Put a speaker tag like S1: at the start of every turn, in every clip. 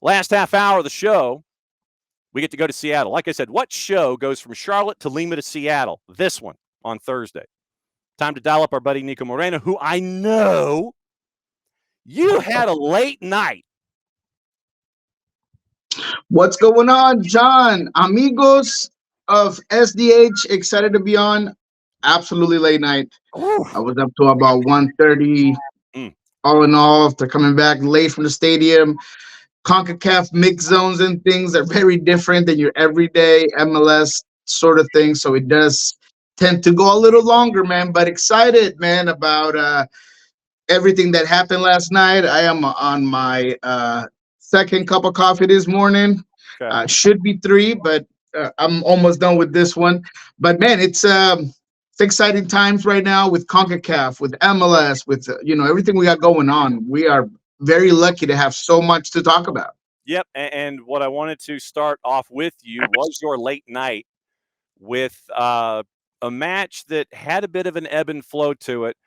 S1: Last half hour of the show, we get to go to Seattle. Like I said, what show goes from Charlotte to Lima to Seattle? This one on Thursday. Time to dial up our buddy Nico Moreno, who I know you had a late night.
S2: What's going on, John? Amigos of SDH, excited to be on. Absolutely late night. I was up to about 1:30. All in all, after coming back late from the stadium, CONCACAF mixed zones and things are very different than your everyday MLS sort of thing. So it does tend to go a little longer, man. But excited, man, about everything that happened last night. I am on my second cup of coffee this morning.
S1: Okay.
S2: Should be three, but I'm almost done with this one. But man, it's exciting times right now with CONCACAF, with MLS, with everything we got going on. We are very lucky to have so much to talk about.
S1: Yep, and what I wanted to start off with you was your late night with a match that had a bit of an ebb and flow to it,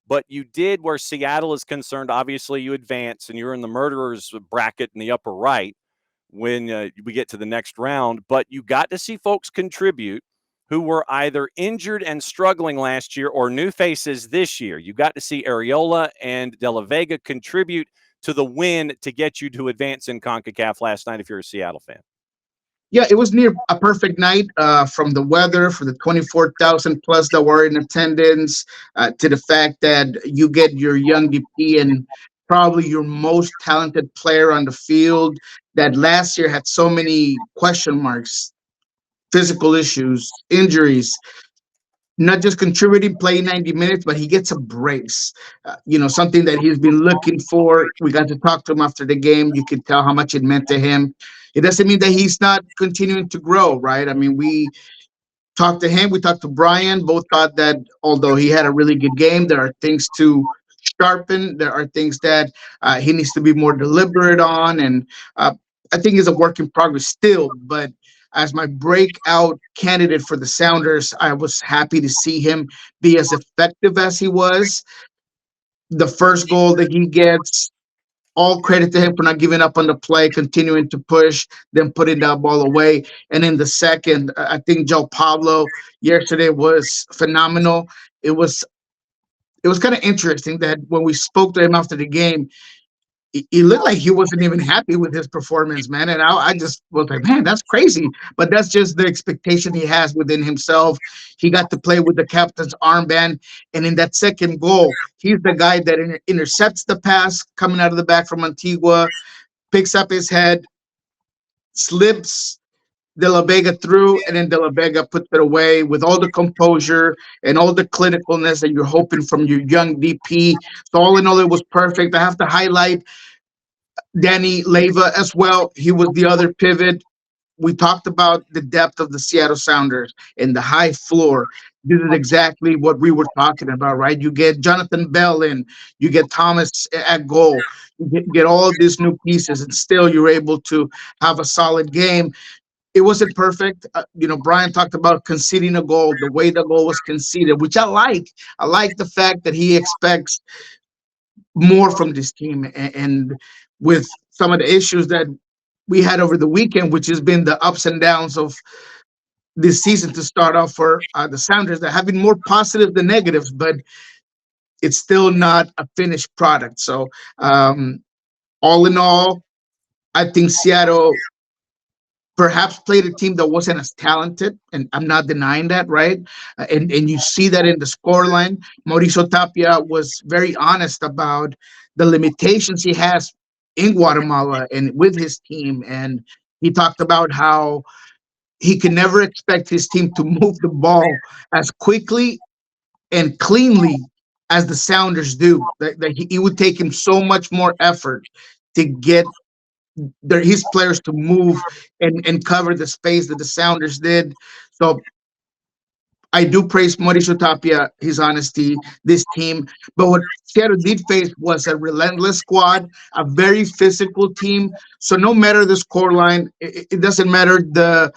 S1: but you did, where Seattle is concerned, obviously you advance, and you're in the murderers bracket in the upper right when we get to the next round, but you got to see folks contribute who were either injured and struggling last year or new faces this year. You got to see Areola and De La Vega contribute to the win to get you to advance in CONCACAF last night if you're a Seattle fan.
S2: Yeah, it was near a perfect night from the weather, for the 24,000 plus that were in attendance, to the fact that you get your young DP and probably your most talented player on the field that last year had so many question marks, physical issues, injuries, not just contributing, playing 90 minutes, but he gets a brace. Something that he's been looking for. We got to talk to him after the game. You could tell how much it meant to him. It doesn't mean that he's not continuing to grow, right? I mean, we talked to him. We talked to Brian. Both thought that although he had a really good game, there are things to sharpen. There are things that he needs to be more deliberate on. And I think he's a work in progress still, but as my breakout candidate for the Sounders, I was happy to see him be as effective as he was. The first goal that he gets, all credit to him for not giving up on the play, continuing to push, then putting that ball away. And in the second, I think Joe Pablo yesterday was phenomenal. It was kind of interesting that when we spoke to him after the game, he looked like he wasn't even happy with his performance, man. And I just was like, man, that's crazy. But that's just the expectation he has within himself. He got to play with the captain's armband. And in that second goal, he's the guy that intercepts the pass coming out of the back from Antigua, picks up his head, slips De La Vega through, and then De La Vega puts it away with all the composure and all the clinicalness that you're hoping from your young DP. So all in all, it was perfect. I have to highlight Danny Leyva as well. He was the other pivot. We talked about the depth of the Seattle Sounders and the high floor. This is exactly what we were talking about, right? You get Jonathan Bell in, you get Thomas at goal, you get all of these new pieces, and still you're able to have a solid game. It wasn't perfect. Brian talked about conceding a goal, the way the goal was conceded, which I like. I like the fact that he expects more from this team. And with some of the issues that we had over the weekend, which has been the ups and downs of this season to start off for the Sounders, that have been more positive than negatives, but it's still not a finished product. So all in all, I think Seattle perhaps played a team that wasn't as talented, and I'm not denying that, right? And you see that in the scoreline. Mauricio Tapia was very honest about the limitations he has in Guatemala and with his team, and he talked about how he can never expect his team to move the ball as quickly and cleanly as the Sounders do. That it would take him so much more effort to get his players to move and cover the space that the Sounders did. So I do praise Mauricio Tapia, his honesty, this team. But what Seattle did face was a relentless squad, a very physical team. So no matter the scoreline, it doesn't matter the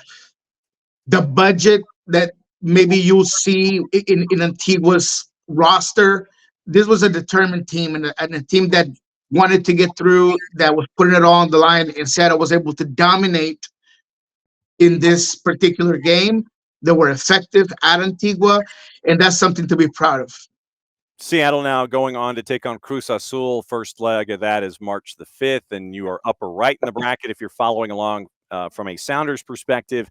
S2: budget that maybe you'll see in Antigua's roster. This was a determined team and a team that wanted to get through, that was putting it all on the line, and Seattle was able to dominate in this particular game. They were effective at Antigua, and that's something to be proud of.
S1: Seattle now going on to take on Cruz Azul. First leg of that is March the 5th, and you are upper right in the bracket if you're following along from a Sounders perspective.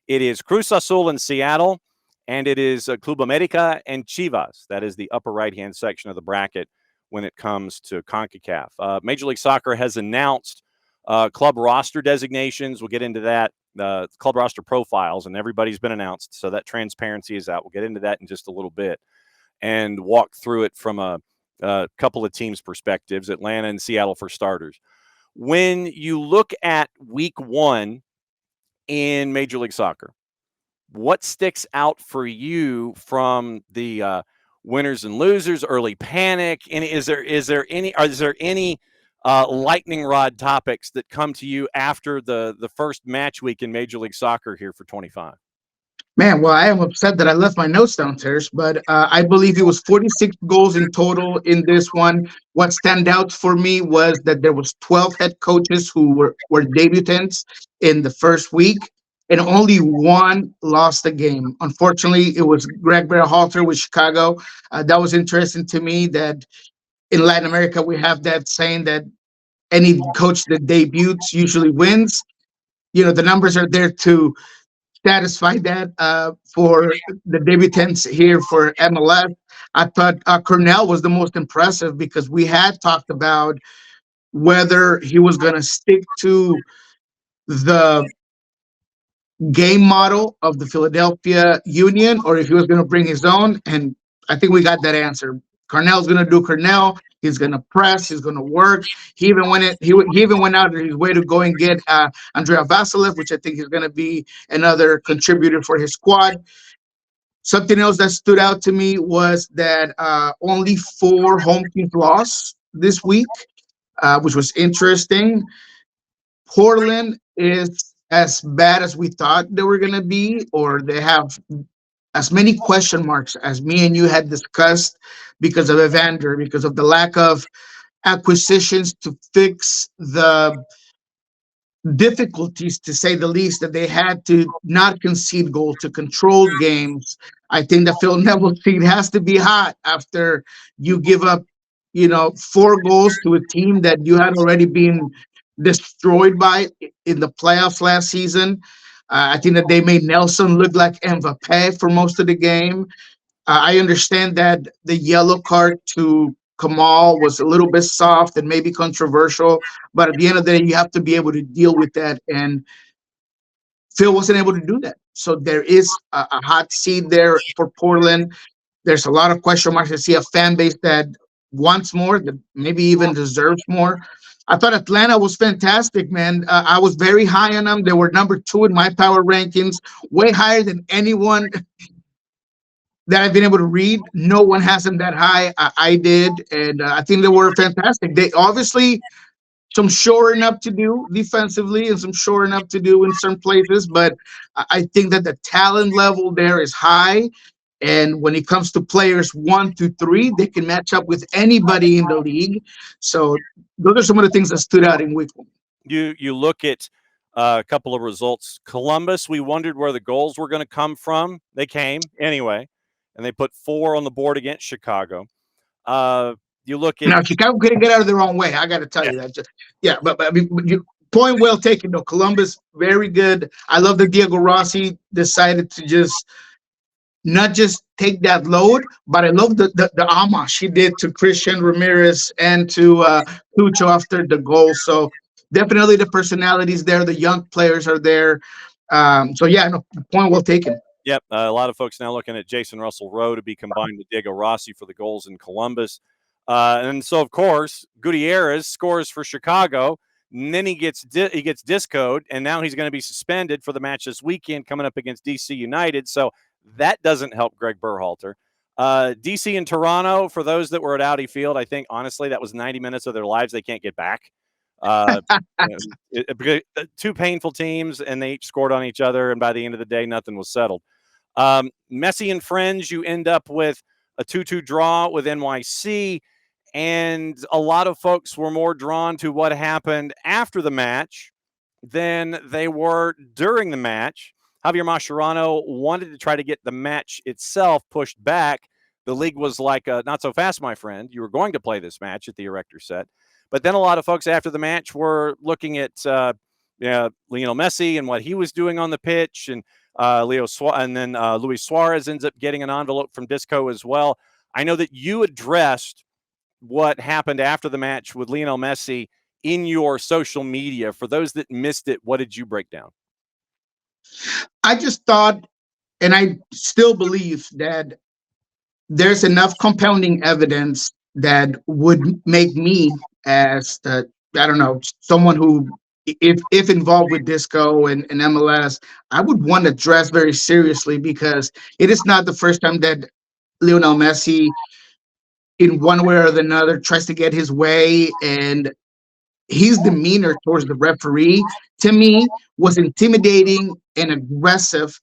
S1: It is Cruz Azul in Seattle, and it is Club America and Chivas. That is the upper right-hand section of the bracket when it comes to CONCACAF. Major League Soccer has announced club roster designations. We'll get into that, club roster profiles, and everybody's been announced, so that transparency is out. We'll get into that in just a little bit and walk through it from a couple of teams' perspectives, Atlanta and Seattle for starters. When you look at week one in Major League Soccer, what sticks out for you from the winners and losers, early panic? And is there any lightning rod topics that come to you after the first match week in Major League Soccer here for 25?
S2: Man, well, I am upset that I left my notes downstairs, but I believe it was 46 goals in total in this one. What stand out for me was that there was 12 head coaches who were debutants in the first week, and only one lost a game. Unfortunately, it was Greg Berhalter with Chicago. That was interesting to me that in Latin America, we have that saying that any coach that debuts usually wins. The numbers are there to satisfy that for the debutants here for MLS. I thought Cornell was the most impressive because we had talked about whether he was going to stick to the game model of the Philadelphia Union or if he was going to bring his own. And I think we got that answer. Cornell's going to do Cornell. He's going to press. He's going to work. He even went out of his way to go and get Andrea Vasilev, which I think is going to be another contributor for his squad. Something else that stood out to me was that only 4 home teams lost this week, which was interesting. Portland is as bad as we thought they were going to be, or they have as many question marks as me and you had discussed because of Evander, because of the lack of acquisitions to fix the difficulties, to say the least, that they had to not concede goals, to control games. I think the Phil Neville seat has to be hot after you give up, 4 goals to a team that you had already been destroyed by in the playoffs last season. I think that they made Nelson look like Mbappe for most of the game. I understand that the yellow card to Kamal was a little bit soft and maybe controversial, but at the end of the day, you have to be able to deal with that. And Phil wasn't able to do that. So there is a hot seat there for Portland. There's a lot of question marks. I see a fan base that wants more, that maybe even deserves more. I thought Atlanta was fantastic, man. I was very high on them. They were number 2 in my power rankings, way higher than anyone that I've been able to read. No one has them that high. I did, and I think they were fantastic. They obviously some shoring up to do defensively and some shoring up to do in certain places, but I think that the talent level there is high. And when it comes to players 1 through 3, they can match up with anybody in the league. So those are some of the things that stood out in week 1.
S1: You look at a couple of results. Columbus, we wondered where the goals were going to come from. They came anyway, and they put 4 on the board against Chicago. You look at
S2: now Chicago couldn't get out of their own way. I got to tell you that. But I mean, point well taken. Though Columbus, very good. I love that Diego Rossi decided to just not just take that load, but I love the homage he did to Christian Ramirez and to Tucho after the goal. So definitely the personalities there. The young players are there. Point well taken.
S1: Yep, a lot of folks now looking at Jason Russell Rowe to be combined with Diego Rossi for the goals in Columbus. And so, of course, Gutierrez scores for Chicago. And then he gets discoed, and now he's going to be suspended for the match this weekend coming up against DC United. So that doesn't help Greg Berhalter. DC and Toronto, for those that were at Audi Field, I think, honestly, that was 90 minutes of their lives they can't get back. Two painful teams, and they each scored on each other, and by the end of the day, nothing was settled. Messi and friends, you end up with a 2-2 draw with NYC. and a lot of folks were more drawn to what happened after the match than they were during the match. Javier Mascherano wanted to try to get the match itself pushed back. The league was like, not so fast, my friend. You were going to play this match at the erector set. But then a lot of folks after the match were looking at Lionel Messi and what he was doing on the pitch, and then Luis Suarez ends up getting an envelope from Disco as well. I know that you addressed what happened after the match with Lionel Messi in your social media. For those that missed it, what did you break down?
S2: I just thought, and I still believe that there's enough compounding evidence that would make me, as the, I don't know, someone who, if involved with Disco and MLS, I would want to address very seriously, because it is not the first time that Lionel Messi, in one way or another, tries to get his way, and his demeanor towards the referee, to me, was intimidating and aggressive,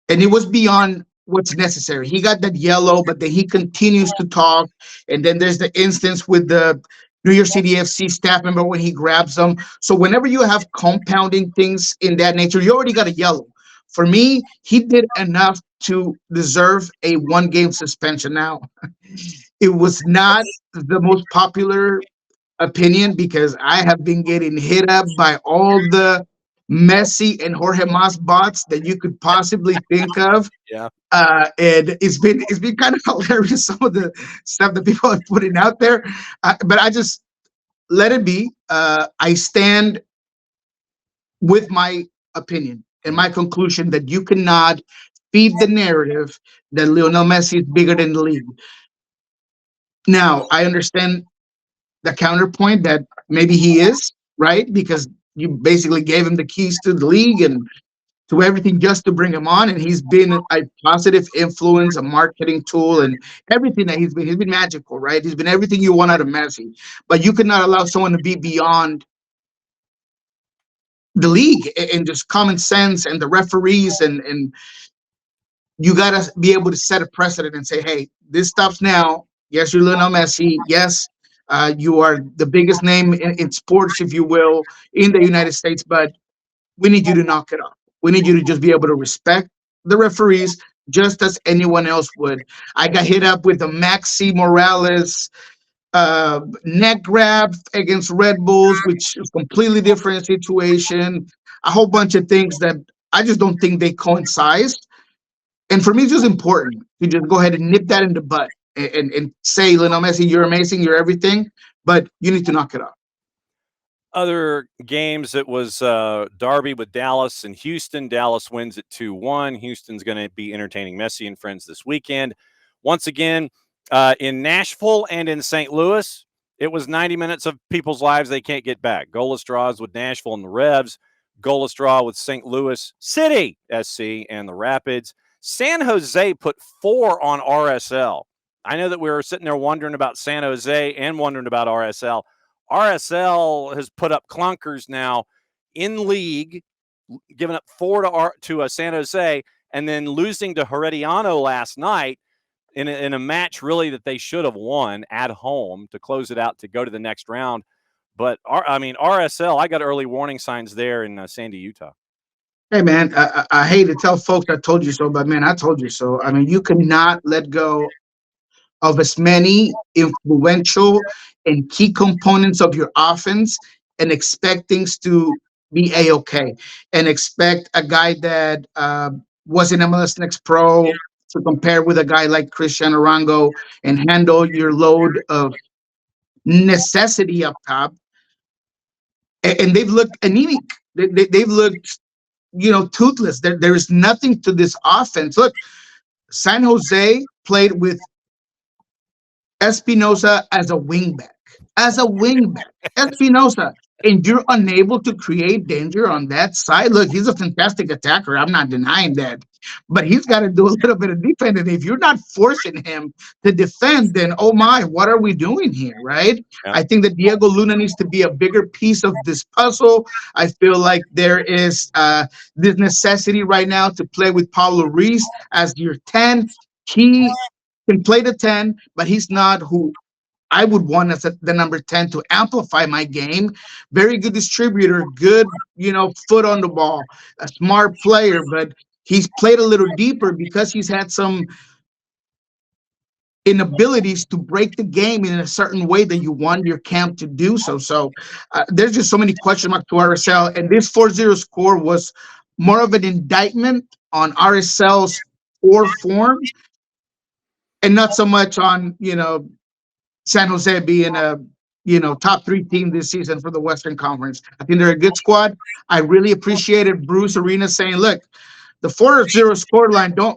S2: and it was beyond what's necessary. He got that yellow, but then he continues to talk. And then there's the instance with the New York City FC staff member when he grabs them. So whenever you have compounding things in that nature, you already got a yellow. For me, he did enough to deserve a 1-game suspension. Now, it was not the most popular opinion, because I have been getting hit up by all the Messi and Jorge Mas bots that you could possibly think of.
S1: Yeah.
S2: And it's been kind of hilarious, some of the stuff that people are putting out there. But I just let it be. I stand with my opinion and my conclusion that you cannot feed the narrative that Lionel Messi is bigger than the league. Now, I understand the counterpoint that maybe he is, right, because you basically gave him the keys to the league and to everything just to bring him on, and he's been a positive influence, a marketing tool, and everything that he's been magical, right? He's been everything you want out of Messi. But you cannot allow someone to be beyond the league and just common sense and the referees, and you got to be able to set a precedent and say, hey, this stops now. Yes, you're Lionel Messi. Yes, you are the biggest name in sports, if you will, in the United States, but we need you to knock it off. We need you to just be able to respect the referees just as anyone else would. I got hit up with the Maxi Morales neck grab against Red Bulls, which is a completely different situation. A whole bunch of things that I just don't think they coincide. And for me, it's just important to just go ahead and nip that in the butt and say, Lionel Messi, you're amazing, you're everything, but you need to knock it off.
S1: Other games, it was Derby with Dallas and Houston. Dallas wins at 2-1. Houston's going to be entertaining Messi and friends this weekend. Once again, in Nashville and in St. Louis, it was 90 minutes of people's lives they can't get back. Goalless draws with Nashville and the Revs. Goalless draw with St. Louis City SC and the Rapids. San Jose put 4 on RSL. I know that we were sitting there wondering about San Jose and wondering about RSL. RSL has put up clunkers now in league, giving up 4 to San Jose, and then losing to Herediano last night in a match really that they should have won at home to close it out to go to the next round. But RSL, I got early warning signs there in Sandy, Utah.
S2: Hey, man, I hate to tell folks I told you so, but man, I told you so. I mean, you cannot let go of as many influential and key components of your offense and expect things to be a-okay, and expect a guy that was in MLS Next Pro to compare with a guy like Christian Arango and handle your load of necessity up top. And they've looked anemic. They've looked, toothless. There is nothing to this offense. Look, San Jose played with Espinosa as a wingback. Espinosa, and you're unable to create danger on that side. Look, he's a fantastic attacker. I'm not denying that. But he's got to do a little bit of defense. And if you're not forcing him to defend, then oh my, what are we doing here, right?
S1: Yeah.
S2: I think that Diego Luna needs to be a bigger piece of this puzzle. I feel like there is this necessity right now to play with Pablo Ruiz as your 10. He can play the 10, but he's not who I would want as the number 10 to amplify my game. Very good distributor, good, foot on the ball, a smart player, but he's played a little deeper because he's had some inabilities to break the game in a certain way that you want your camp to do so. So there's just so many question marks to RSL. And this 4-0 score was more of an indictment on RSL's poor form and not so much on, San Jose being a top three team this season for the Western Conference. I think they're a good squad. I really appreciated Bruce Arena saying, "Look, the 4-0 score line, don't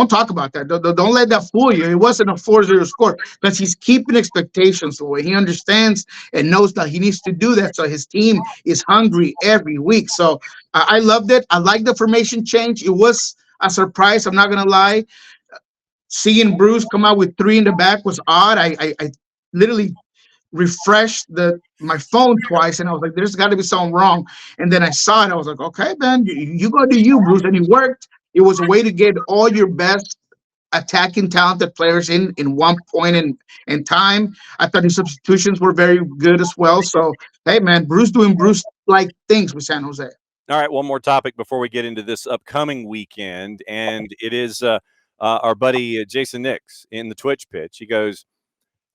S2: talk about that. Don't let that fool you. It wasn't a 4-0 score because he's keeping expectations low. He understands and knows that he needs to do that. So his team is hungry every week. So I loved it. I like the formation change. It was a surprise. I'm not gonna lie. Seeing Bruce come out with three in the back was odd. I literally refreshed my phone twice, and I was like, "There's got to be something wrong." And then I saw it. I was like, "Okay, man, you go to you, Bruce," and it worked. It was a way to get all your best attacking talented players in one point in time. I thought his substitutions were very good as well. So hey, man, Bruce doing Bruce like things with San Jose.
S1: All right, one more topic before we get into this upcoming weekend, and it is our buddy Jason Nix in the Twitch pitch. He goes,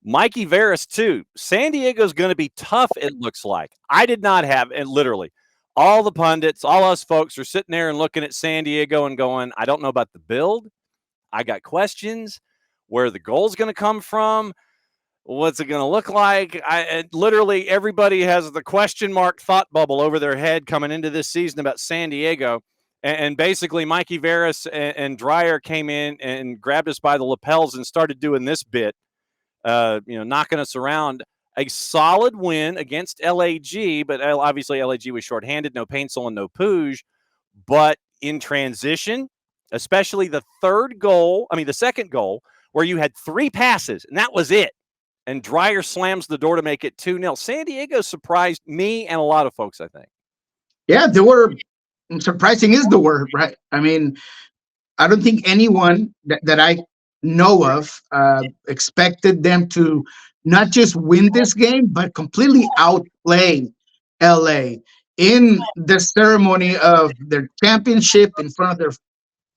S1: Mikey Veras, too. San Diego's going to be tough, it looks like. I did not have, and literally, all the pundits, all us folks are sitting there and looking at San Diego and going, I don't know about the build. I got questions. Where the goal's going to come from? What's it going to look like? Literally, everybody has the question mark thought bubble over their head coming into this season about San Diego. And basically, Mikey Veras and Dreyer came in and grabbed us by the lapels and started doing this bit, knocking us around. A solid win against LAG, but obviously LAG was shorthanded, no Paintsel and no Puig. But in transition, especially the second goal, where you had three passes, and that was it. And Dreyer slams the door to make it 2-0. San Diego surprised me and a lot of folks, I think.
S2: Yeah, they were surprising is the word, right? I mean, I don't think anyone that I know of expected them to not just win this game, but completely outplay LA in the ceremony of their championship in front of their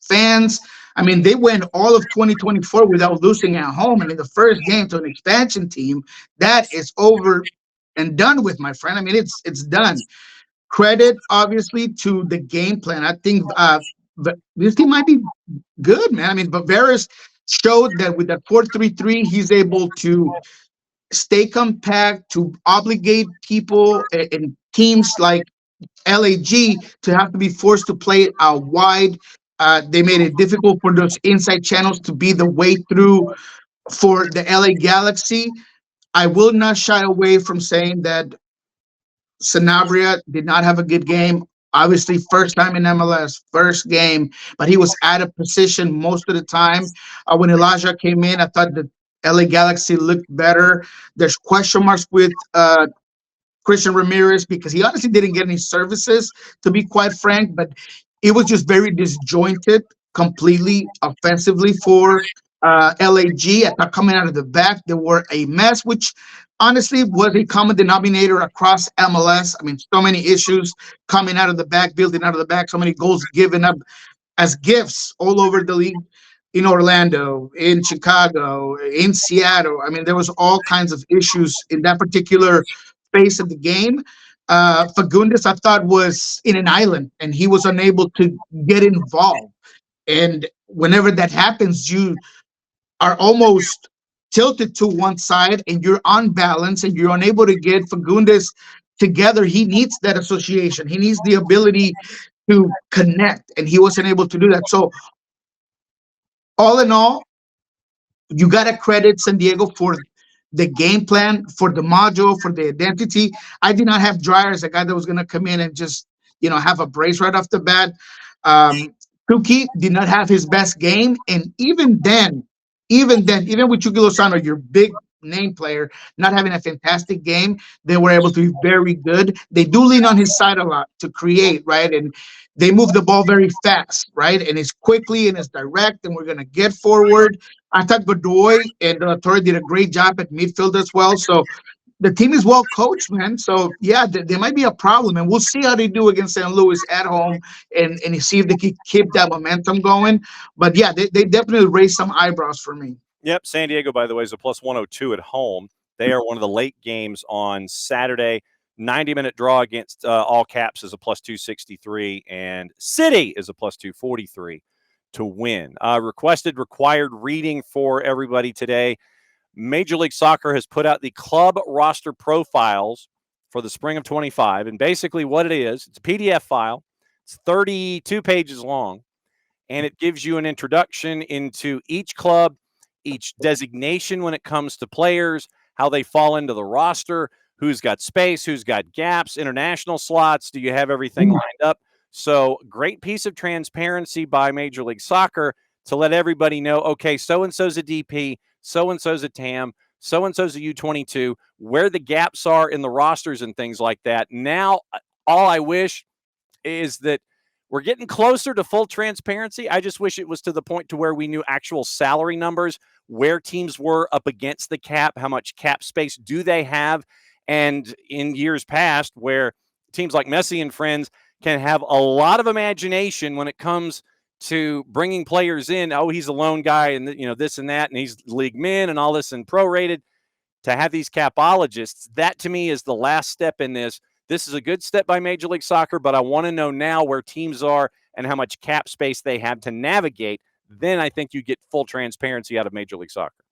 S2: fans. I mean, they went all of 2024 without losing at home. And in the first game to an expansion team, that is over and done with, my friend. I mean, it's done. Credit, obviously, to the game plan. I think this team might be good, man. I mean, but Veras showed that with that 4-3-3, he's able to stay compact, to obligate people and teams like LAG to have to be forced to play out wide. They made it difficult for those inside channels to be the way through for the LA Galaxy. I will not shy away from saying that Sanabria did not have a good game. Obviously, first time in MLS, first game, but he was out of position most of the time. When Elijah came in, I thought the LA Galaxy looked better. There's question marks with Christian Ramirez because he honestly didn't get any services, to be quite frank, but it was just very disjointed completely offensively for LAG. I thought coming out of the back, they were a mess, which honestly was a common denominator across MLS. I mean, so many issues coming out of the back, building out of the back, so many goals given up as gifts all over the league, in Orlando, in Chicago, in Seattle. I mean, there was all kinds of issues in that particular phase of the game. Fagundes, I thought, was in an island, and he was unable to get involved. And whenever that happens, you are almost tilted to one side, and you're unbalanced, and you're unable to get Fagundes together. He needs that association. He needs the ability to connect, and he wasn't able to do that. So, all in all, you got to credit San Diego for the game plan, for the module, for the identity. I did not have Dreyer as a guy that was going to come in and just, have a brace right off the bat. Kuki did not have his best game. And even with Chucky Lozano, your big name player, not having a fantastic game, they were able to be very good. They do lean on his side a lot to create, right? And they move the ball very fast, right? And it's quickly and it's direct, and we're going to get forward. I thought Godoy and Torre did a great job at midfield as well. So the team is well coached, man. So yeah, there might be a problem, and we'll see how they do against St. Louis at home, and see if they can keep that momentum going. But yeah, they definitely raised some eyebrows for me.
S1: Yep. San Diego, by the way, is a plus 102 at home. They are one of the late games on Saturday. 90-minute draw against All Caps is a plus 263, and City is a plus 243 to win. Required reading for everybody today. Major League Soccer has put out the club roster profiles for the spring of 25. And basically, what it is, it's a PDF file, it's 32 pages long, and it gives you an introduction into each club, each designation when it comes to players, how they fall into the roster, who's got space, who's got gaps, international slots. Do you have everything lined up? So, great piece of transparency by Major League Soccer to let everybody know, okay, so and so's a DP, so and so's a TAM, so and so's a U22, where the gaps are in the rosters and things like that. Now, all I wish is that we're getting closer to full transparency. I just wish it was to the point to where we knew actual salary numbers, where teams were up against the cap, how much cap space do they have. And in years past, where teams like Messi and friends can have a lot of imagination when it comes to bringing players in. Oh, he's a lone guy and this and that, and he's league min and all this and prorated. To have these capologists, that to me is the last step in this. This is a good step by Major League Soccer, but I want to know now where teams are and how much cap space they have to navigate. Then I think you get full transparency out of Major League Soccer.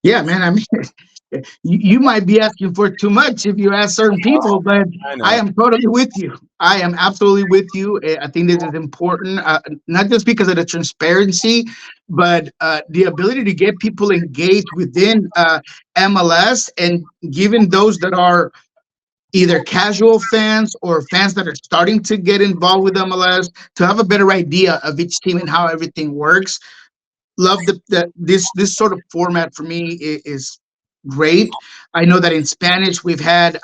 S2: Yeah, man. I mean, you might be asking for too much if you ask certain people, but I am totally with you. I am absolutely with you. I think this is important, not just because of the transparency, but the ability to get people engaged within MLS, and given those that are either casual fans or fans that are starting to get involved with MLS, to have a better idea of each team and how everything works. Love this sort of format for me is great. I know that in Spanish we've had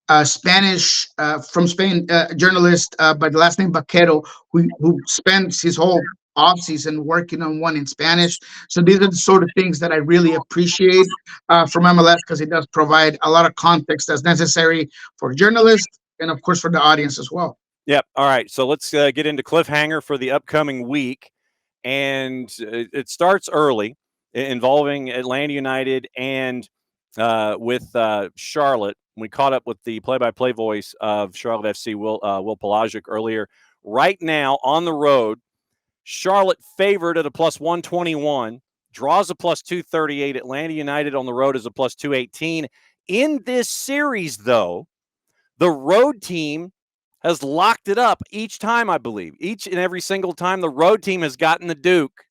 S2: a Spanish from Spain journalist by the last name Vaquero, who spends his whole off season working on one in Spanish. So these are the sort of things that I really appreciate from MLS, because it does provide a lot of context that's necessary for journalists and of course for the audience as well.
S1: Yep. All right. So let's get into cliffhanger for the upcoming week. And it starts early, involving Atlanta United and with Charlotte. We caught up with the play-by-play voice of Charlotte FC, Will Pelagic, earlier. Right now, on the road, Charlotte favored at a plus 121, draws a plus 238. Atlanta United on the road is a plus 218. In this series, though, the road team has locked it up each time, I believe. Each and every single time the road team has gotten the Duke.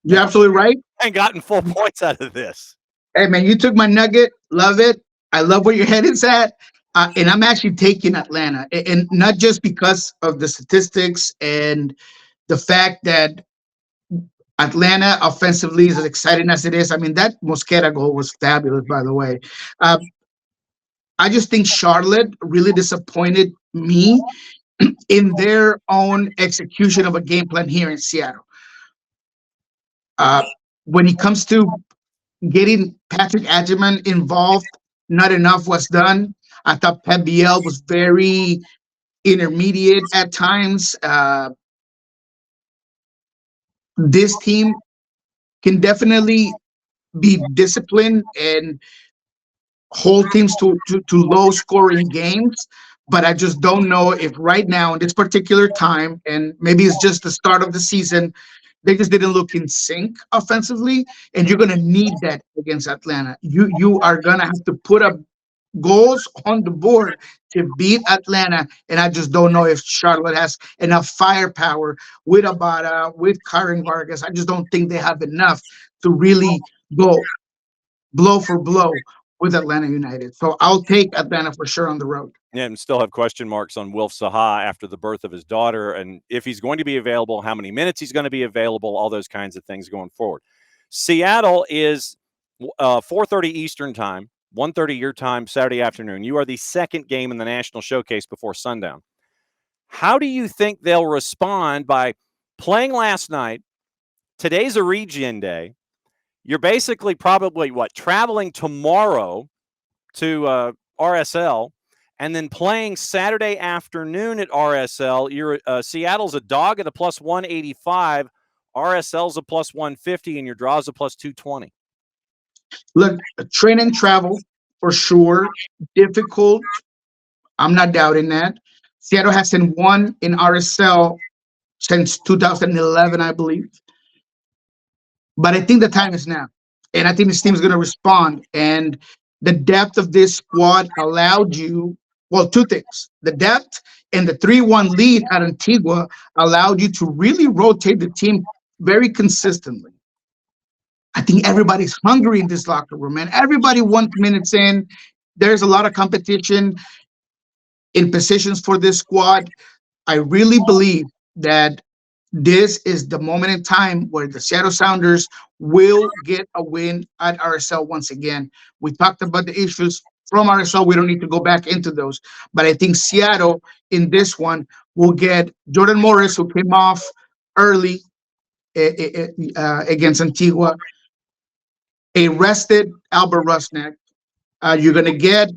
S2: You're absolutely right.
S1: And gotten full points out of this.
S2: Hey, man, you took my nugget. Love it. I love where your head is at. And I'm actually taking Atlanta. And not just because of the statistics and the fact that Atlanta offensively is as exciting as it is. I mean, that Mosquera goal was fabulous, by the way. I just think Charlotte really disappointed me in their own execution of a game plan here in Seattle. When it comes to getting Patrick Adjaman involved, not enough was done. I thought Pep Biel was very intermediate at times. This team can definitely be disciplined and hold teams to low scoring games, but I just don't know if right now in this particular time, and maybe it's just the start of the season, they just didn't look in sync offensively, and you're gonna need that against Atlanta. You are gonna have to put up goals on the board to beat Atlanta, and I just don't know if Charlotte has enough firepower with Abada, with Karen Vargas. I just don't think they have enough to really go blow for blow with Atlanta United. So I'll take Atlanta for sure on the road.
S1: Yeah, and still have question marks on Wilf Zaha after the birth of his daughter, and if he's going to be available, how many minutes he's going to be available, all those kinds of things going forward. Seattle is 4:30 Eastern time, 1:30 your time, Saturday afternoon. You are the second game in the National Showcase before sundown. How do you think they'll respond by playing last night, today's a regen day. You're basically probably traveling tomorrow to RSL, and then playing Saturday afternoon at RSL. You're Seattle's a dog at a plus 185, RSL's a plus 150, and your draw's a plus 220.
S2: Look, train and travel for sure. Difficult. I'm not doubting that. Seattle hasn't won in RSL since 2011, I believe. But I think the time is now. And I think this team is going to respond. And the depth of this squad allowed you, well, two things. The depth and the 3-1 lead at Antigua allowed you to really rotate the team very consistently. I think everybody's hungry in this locker room, man. Everybody wants minutes in. There's a lot of competition in positions for this squad. I really believe that this is the moment in time where the Seattle Sounders will get a win at RSL once again. We talked about the issues from RSL. We don't need to go back into those. But I think Seattle in this one will get Jordan Morris, who came off early against Antigua, a rested Albert Rusnak. You're going to get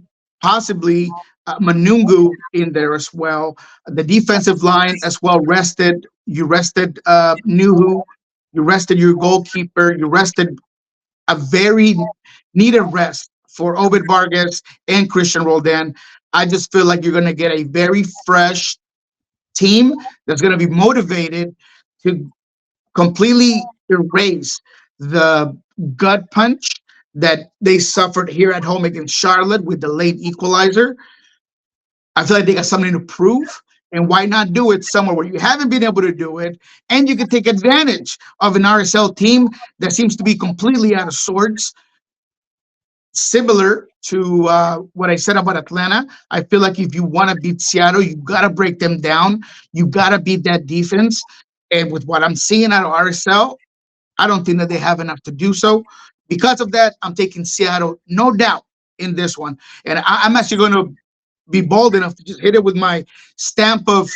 S2: possibly Manungu in there as well. The defensive line as well rested. You rested Nuhu. You rested your goalkeeper. You rested a very needed rest for Ovid Vargas and Christian Roldan. I just feel like you're going to get a very fresh team that's going to be motivated to completely erase the gut punch that they suffered here at home against Charlotte with the late equalizer. I feel like they got something to prove. And why not do it somewhere where you haven't been able to do it? And you can take advantage of an RSL team that seems to be completely out of sorts. Similar to what I said about Atlanta, I feel like if you want to beat Seattle, you got to break them down. You got to beat that defense. And with what I'm seeing out of RSL, I don't think that they have enough to do so. Because of that, I'm taking Seattle, no doubt, in this one. And I'm actually going to be bold enough to just hit it with my stamp of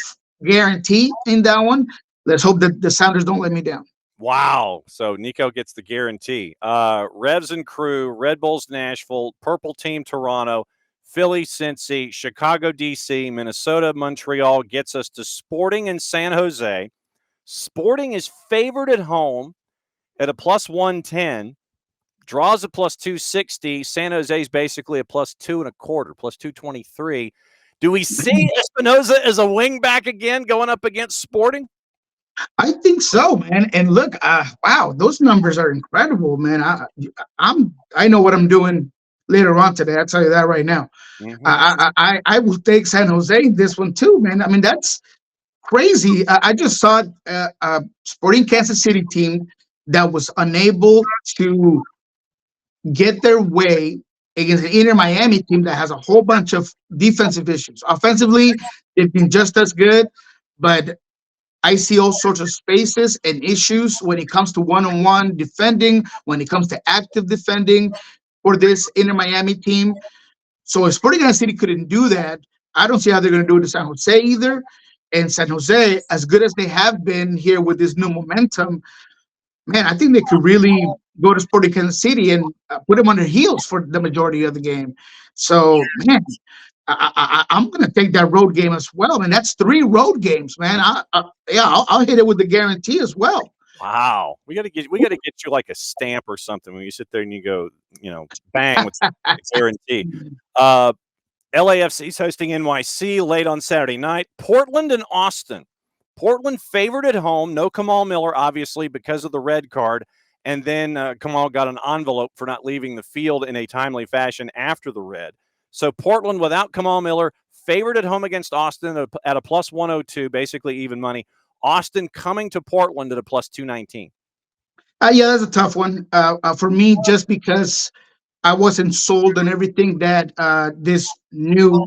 S2: guarantee in that one. Let's hope that the Sounders don't let me down.
S1: Wow. So Nico gets the guarantee. Revs and Crew, Red Bulls Nashville, Purple Team Toronto, Philly Cincy, Chicago DC, Minnesota Montreal gets us to Sporting in San Jose. Sporting is favored at home at a plus 110. Draws a plus 260. San Jose is basically a plus 2.25, plus 223. Do we see Espinoza as a wing back again going up against Sporting?
S2: I think so, man. And look, wow, those numbers are incredible, man. I know what I'm doing later on today. I'll tell you that right now.
S1: Mm-hmm.
S2: I will take San Jose in this one too, man. I mean, that's crazy. I just saw a Sporting Kansas City team that was unable to get their way against the Inter Miami team that has a whole bunch of defensive issues. Offensively, they've been just as good, but I see all sorts of spaces and issues when it comes to one-on-one defending, when it comes to active defending for this Inter Miami team. So if Sporting Kansas City couldn't do that, I don't see how they're going to do it to San Jose either. And San Jose, as good as they have been here with this new momentum, man, I think they could really go to Sporting Kansas City and put them on their heels for the majority of the game. So, man, I'm going to take that road game as well. And that's 3 road games, man. I'll hit it with the guarantee as well.
S1: Wow, we got to get you like a stamp or something when you sit there and you go, bang with the guarantee. LAFC is hosting NYC late on Saturday night. Portland and Austin. Portland favored at home. No Kamal Miller, obviously, because of the red card. And then Kamal got an envelope for not leaving the field in a timely fashion after the red. So Portland without Kamal Miller, favored at home against Austin at a plus 102, basically even money. Austin coming to Portland at a plus 219.
S2: Yeah, that's a tough one for me, just because I wasn't sold on everything that this new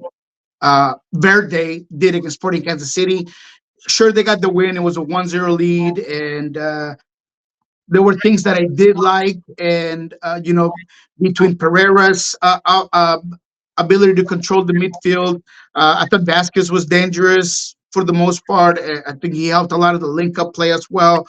S2: Verde did against Sporting Kansas City. Sure, they got the win. It was a 1-0 lead, and there were things that I did like. And, between Pereira's ability to control the midfield, I thought Vasquez was dangerous for the most part. I think he helped a lot of the link-up play as well.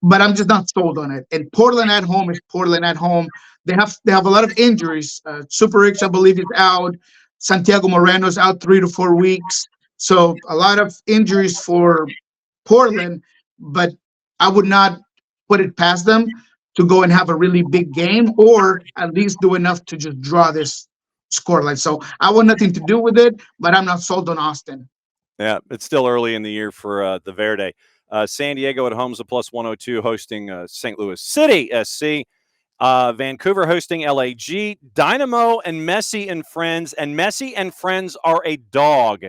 S2: but I'm just not sold on it. And Portland at home is Portland at home. They have a lot of injuries. Super Rich, I believe, is out. Santiago Moreno's out 3 to 4 weeks. So a lot of injuries for Portland, but I would not put it past them to go and have a really big game or at least do enough to just draw this scoreline. So I want nothing to do with it, but I'm not sold on Austin.
S1: Yeah, it's still early in the year for the Verde. San Diego at home is a plus 102, hosting St. Louis City SC. Vancouver hosting LAG. Dynamo and Messi and Friends. And Messi and Friends are a dog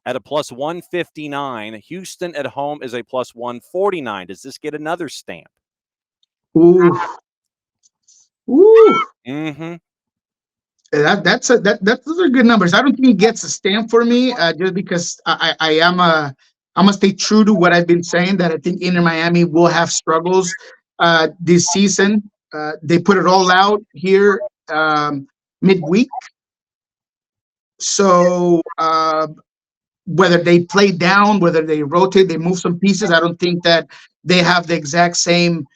S1: at a plus 159. Houston at home is a plus 149. Does this get another stamp?
S2: Ooh. Ooh.
S1: Mm-hmm.
S2: Those are good numbers. I don't think he gets a stamp for me, just because I'm gonna stay true to what I've been saying, that I think Inter Miami will have struggles this season. They put it all out here midweek, so whether they play down, whether they rotate, they move some pieces. I don't think that they have the exact same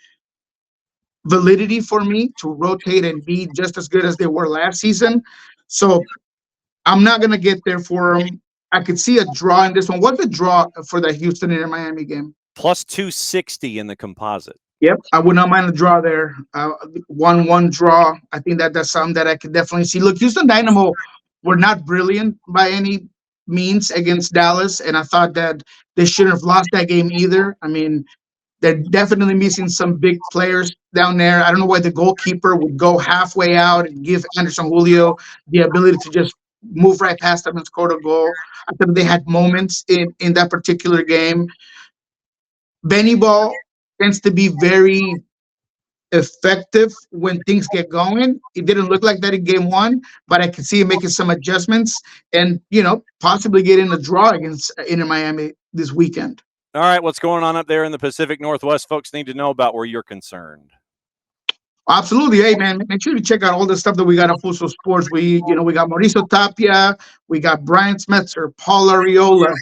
S2: validity for me to rotate and be just as good as they were last season. So I'm not gonna get there for them. I could see a draw in this one. What's the draw for the Houston and Miami game?
S1: Plus 260 in the composite.
S2: Yep, I would not mind a draw there. 1-1 draw. I think that's something that I could definitely see. Look, Houston Dynamo were not brilliant by any means against Dallas, and I thought that they shouldn't have lost that game either. I mean, they're definitely missing some big players down there. I don't know why the goalkeeper would go halfway out and give Anderson Julio the ability to just move right past them and score a goal. I thought they had moments in that particular game. Benny Ball tends to be very effective when things get going. It didn't look like that in game one, but I could see him making some adjustments and, possibly getting a draw against Inter Miami this weekend.
S1: All right, what's going on up there in the Pacific Northwest? Folks need to know about where you're concerned.
S2: Absolutely. Hey, man, make sure you check out all the stuff that we got on Fuso Sports. We got Mauricio Tapia, we got Brian Smetzer, Paul Ariola,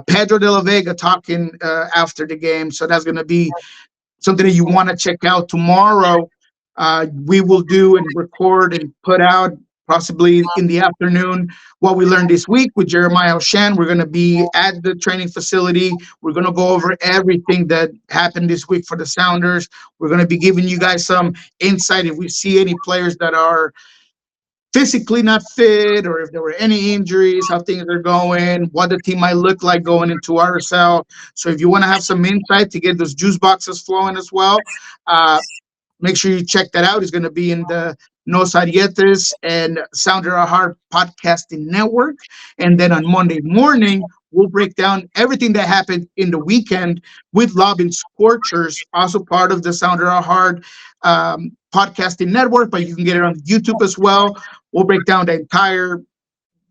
S2: Pedro de la Vega talking after the game. So that's going to be something that you want to check out tomorrow. We will do and record and put out possibly in the afternoon what we learned this week with Jeremiah Oshan. We're going to be at the training facility. We're going to go over everything that happened this week for the Sounders. We're going to be giving you guys some insight if we see any players that are physically not fit, or if there were any injuries, how things are going, what the team might look like going into RSL. So if you want to have some insight to get those juice boxes flowing as well, make sure you check that out. It's going to be in the Nos Arietes and Sounder Our Heart podcasting network. And then on Monday morning, we'll break down everything that happened in the weekend with Lobbing Scorchers, also part of the Sounder Our Heart podcasting network, but you can get it on YouTube as well. We'll break down the entire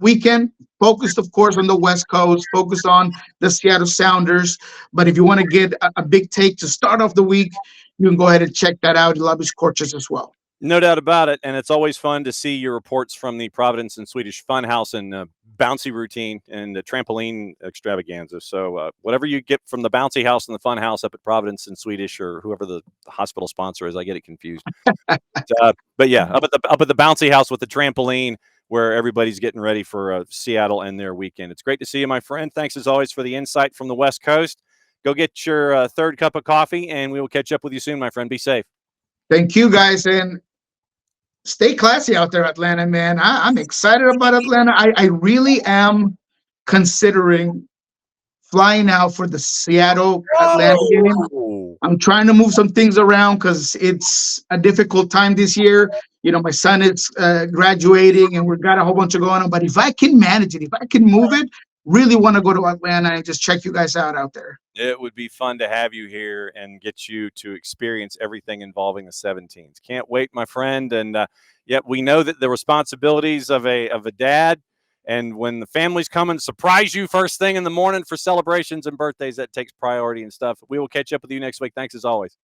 S2: weekend, focused, of course, on the West Coast, focused on the Seattle Sounders. But if you want to get a big take to start off the week, you can go ahead and check that out in Lobbing Scorchers as well.
S1: No doubt about it, and it's always fun to see your reports from the Providence and Swedish Funhouse and bouncy routine and the trampoline extravaganza. So whatever you get from the bouncy house and the fun house up at Providence and Swedish, or whoever the hospital sponsor is, I get it confused. But yeah, up at the bouncy house with the trampoline, where everybody's getting ready for Seattle and their weekend. It's great to see you, my friend. Thanks as always for the insight from the West Coast. Go get your third cup of coffee, and we will catch up with you soon, my friend. Be safe.
S2: Thank you, guys, and stay classy out there, Atlanta, man. I'm excited about Atlanta. I really am considering flying out for the Seattle-Atlanta game. I'm trying to move some things around because it's a difficult time this year. My son is graduating, and we've got a whole bunch of going on. But if I can manage it, if I can move it, really want to go to Atlanta and just check you guys out there.
S1: It would be fun to have you here and get you to experience everything involving the 17s. Can't wait, my friend. And yet we know that the responsibilities of a dad, and when the family's coming, surprise you first thing in the morning for celebrations and birthdays, that takes priority and stuff. We will catch up with you next week. Thanks as always.